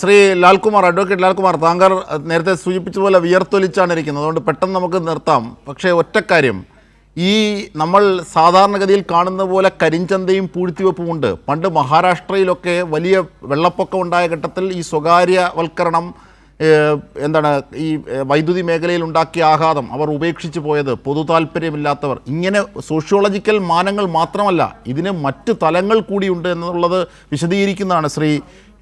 Shri Lalkumar, advocate Lalkumar, താങ്കൾ നേരത്തെ സൂചിപ്പിച്ചതുപോലെ വിയർത്തൊലിച്ചാണ് ഇരിക്കുന്നത്. അതുകൊണ്ട് പെട്ടെന്ന് നമുക്ക് നിർത്താം. പക്ഷേ ഒറ്റക്കാര്യം, ഈ നമ്മൾ സാധാരണഗതിയിൽ കാണുന്ന പോലെ കരിഞ്ചന്തയും പൂഴ്ത്തിവെപ്പുമുണ്ട്. പണ്ട് മഹാരാഷ്ട്രയിലൊക്കെ വലിയ വെള്ളപ്പൊക്കം ഉണ്ടായ ഘട്ടത്തിൽ ഈ സ്വകാര്യവൽക്കരണം ഈ വൈദ്യുതി മേഖലയിൽ ഉണ്ടാക്കിയ ആഘാതം, അവർ ഉപേക്ഷിച്ച് പോയത്, പൊതു താല്പര്യമില്ലാത്തവർ, ഇങ്ങനെ സോഷ്യോളജിക്കൽ മാനങ്ങൾ മാത്രമല്ല, ഇതിന് മറ്റ് തലങ്ങൾ കൂടിയുണ്ട് എന്നുള്ളത് വിശദീകരിക്കുന്നതാണ് ശ്രീ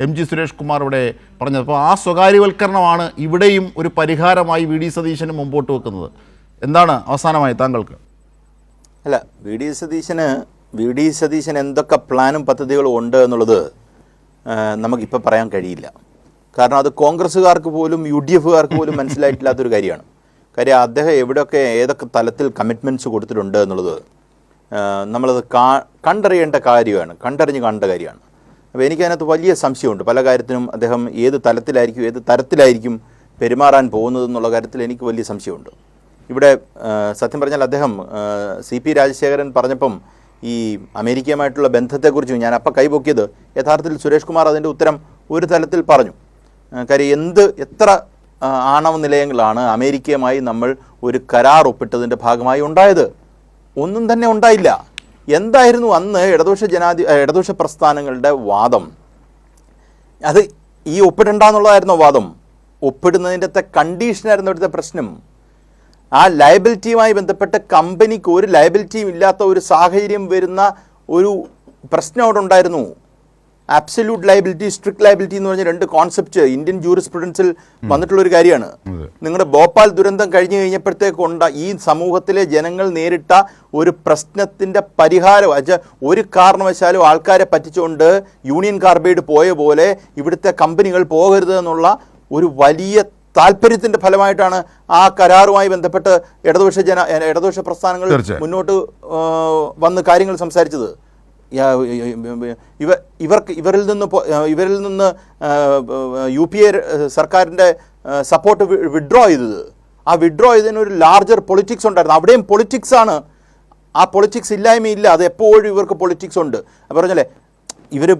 എം.ജി. സുരേഷ് കുമാർ ഇവിടെ പറഞ്ഞത്. അപ്പോൾ ആ സ്വകാര്യവൽക്കരണമാണ് ഇവിടെയും ഒരു പരിഹാരമായി വി.ഡി. സതീശന് മുമ്പോട്ട് വെക്കുന്നത്. എന്താണ് അവസാനമായി താങ്കൾക്ക്? അല്ല, വി ഡി സതീശൻ എന്തൊക്കെ പ്ലാനും പദ്ധതികളും ഉണ്ട് എന്നുള്ളത് നമുക്കിപ്പോൾ പറയാൻ കഴിയില്ല. കാരണം അത് കോൺഗ്രസ്സുകാർക്ക് പോലും UDFകാർക്ക് പോലും മനസ്സിലായിട്ടില്ലാത്തൊരു കാര്യമാണ്. കാര്യം അദ്ദേഹം എവിടെയൊക്കെ ഏതൊക്കെ തലത്തിൽ കമ്മിറ്റ്മെൻറ്റ്സ് കൊടുത്തിട്ടുണ്ട് എന്നുള്ളത് നമ്മളത് കണ്ടറിയേണ്ട കാര്യമാണ്, കണ്ടറിഞ്ഞ് കാണേണ്ട കാര്യമാണ്. അപ്പോൾ എനിക്കതിനകത്ത് വലിയ സംശയമുണ്ട്. പല കാര്യത്തിനും അദ്ദേഹം ഏത് തരത്തിലായിരിക്കും പെരുമാറാൻ പോകുന്നത് എന്നുള്ള കാര്യത്തിൽ എനിക്ക് വലിയ സംശയമുണ്ട്. ഇവിടെ സത്യം പറഞ്ഞാൽ അദ്ദേഹം CP രാജശേഖരൻ പറഞ്ഞപ്പം ഈ അമേരിക്കയുമായിട്ടുള്ള ബന്ധത്തെക്കുറിച്ച് ഞാൻ അപ്പം കൈപൊക്കിയത് യഥാർത്ഥത്തിൽ സുരേഷ് കുമാർ അതിൻ്റെ ഉത്തരം ഒരു തലത്തിൽ പറഞ്ഞു. കാര്യം എത്ര ആണവ നിലയങ്ങളാണ് അമേരിക്കയുമായി നമ്മൾ ഒരു കരാർ ഒപ്പിട്ടതിൻ്റെ ഭാഗമായി ഉണ്ടായത്? ഒന്നും തന്നെ ഉണ്ടായില്ല. എന്തായിരുന്നു അന്ന് ഇടതുപക്ഷ പ്രസ്ഥാനങ്ങളുടെ വാദം? അത് ഈ ഒപ്പിടണ്ടെന്നുള്ളതായിരുന്നോ വാദം? ഒപ്പിടുന്നതിൻ്റെ കണ്ടീഷനായിരുന്നു ഇവിടുത്തെ പ്രശ്നം. ആ ലയബിലിറ്റിയുമായി ബന്ധപ്പെട്ട് കമ്പനിക്ക് ഒരു ലയബിലിറ്റിയും ഇല്ലാത്ത ഒരു സാഹചര്യം വരുന്ന ഒരു പ്രശ്നം അവിടെ ഉണ്ടായിരുന്നു. അബ്സല്യൂട്ട് ലയബിലിറ്റി, സ്ട്രിക്റ്റ് ലയബിലിറ്റി എന്ന് പറഞ്ഞ രണ്ട് കോൺസെപ്റ്റ് ഇന്ത്യൻ ജൂറിസ്പ്രുഡൻസിൽ വന്നിട്ടുള്ളൊരു കാര്യമാണ്. നിങ്ങളുടെ ഭോപ്പാൽ ദുരന്തം കഴിഞ്ഞു കഴിഞ്ഞപ്പോഴത്തേക്കുണ്ട ഈ സമൂഹത്തിലെ ജനങ്ങൾ നേരിട്ട ഒരു പ്രശ്നത്തിൻ്റെ പരിഹാരം ഒരു കാരണവശാലും ആൾക്കാരെ പറ്റിച്ചുകൊണ്ട് യൂണിയൻ കാർബൈഡ് പോയ പോലെ ഇവിടുത്തെ കമ്പനികൾ പോകരുത് എന്നുള്ള ഒരു വലിയ താല്പര്യത്തിൻ്റെ ഫലമായിട്ടാണ് ആ കരാറുമായി ബന്ധപ്പെട്ട് ഇടതുപക്ഷ പ്രസ്ഥാനങ്ങൾ മുന്നോട്ട് വന്ന് കാര്യങ്ങൾ സംസാരിച്ചത്. ഇവരിൽ നിന്ന് UPA സർക്കാരിൻ്റെ സപ്പോർട്ട് വിഡ്രോ ചെയ്തത്. ആ വിഡ്രോ ചെയ്തതിന് ഒരു ലാർജർ പൊളിറ്റിക്സ് ഉണ്ടായിരുന്നു. അവിടെയും പൊളിറ്റിക്സാണ്. ആ പൊളിറ്റിക്സ് ഇല്ലായ്മയില്ല, അത് എപ്പോഴും ഇവർക്ക് പൊളിറ്റിക്സ് ഉണ്ട്. അപ്പോൾ പറഞ്ഞല്ലേ, ഇവർ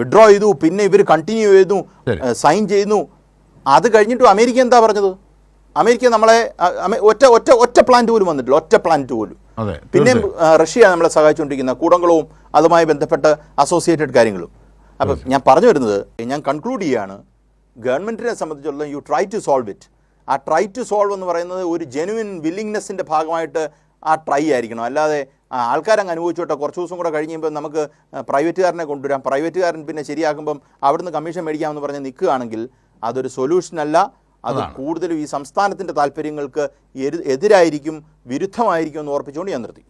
വിഡ്രോ ചെയ്തു, പിന്നെ ഇവർ കണ്ടിന്യൂ ചെയ്തു, സൈൻ ചെയ്യുന്നു. അത് കഴിഞ്ഞിട്ടും അമേരിക്ക എന്താ പറഞ്ഞത്? അമേരിക്ക നമ്മളെ ഒറ്റ പ്ലാന്റ് പോലും വന്നിട്ടില്ല, ഒറ്റ പ്ലാന്റ് പോലും. പിന്നെ റഷ്യ നമ്മളെ സഹായിച്ചുകൊണ്ടിരിക്കുന്ന കൂടംകുളവും അതുമായി ബന്ധപ്പെട്ട് അസോസിയേറ്റഡ് കാര്യങ്ങളും. അപ്പം ഞാൻ പറഞ്ഞു വരുന്നത്, ഞാൻ കൺക്ലൂഡ് ചെയ്യുകയാണ്, ഗവൺമെൻറ്റിനെ സംബന്ധിച്ചിടത്തോളം you try to solve it. ആ ട്രൈ ടു സോൾവ് എന്ന് പറയുന്നത് ഒരു ജെനുവിൻ വില്ലിങ്നെസ്സിൻ്റെ ഭാഗമായിട്ട് ആ ട്രൈ ആയിരിക്കണം. അല്ലാതെ ആൾക്കാരങ്ങ് അനുഭവിച്ചോട്ടെ, കുറച്ച് ദിവസം കൂടെ കഴിയുമ്പോൾ നമുക്ക് പ്രൈവറ്റുകാരനെ കൊണ്ടുവരാം, പ്രൈവറ്റുകാരൻ പിന്നെ ശരിയാക്കുമ്പം അവിടുന്ന് കമ്മീഷൻ മേടിക്കാമെന്ന് പറഞ്ഞ് നിൽക്കുകയാണെങ്കിൽ അതൊരു സൊല്യൂഷനല്ല. അത് കൂടുതലും ഈ സംസ്ഥാനത്തിൻ്റെ താല്പര്യങ്ങൾക്ക് എതിരായിരിക്കും, വിരുദ്ധമായിരിക്കും എന്ന് ഓർപ്പിച്ചുകൊണ്ട് ഞാൻ നിർത്തി.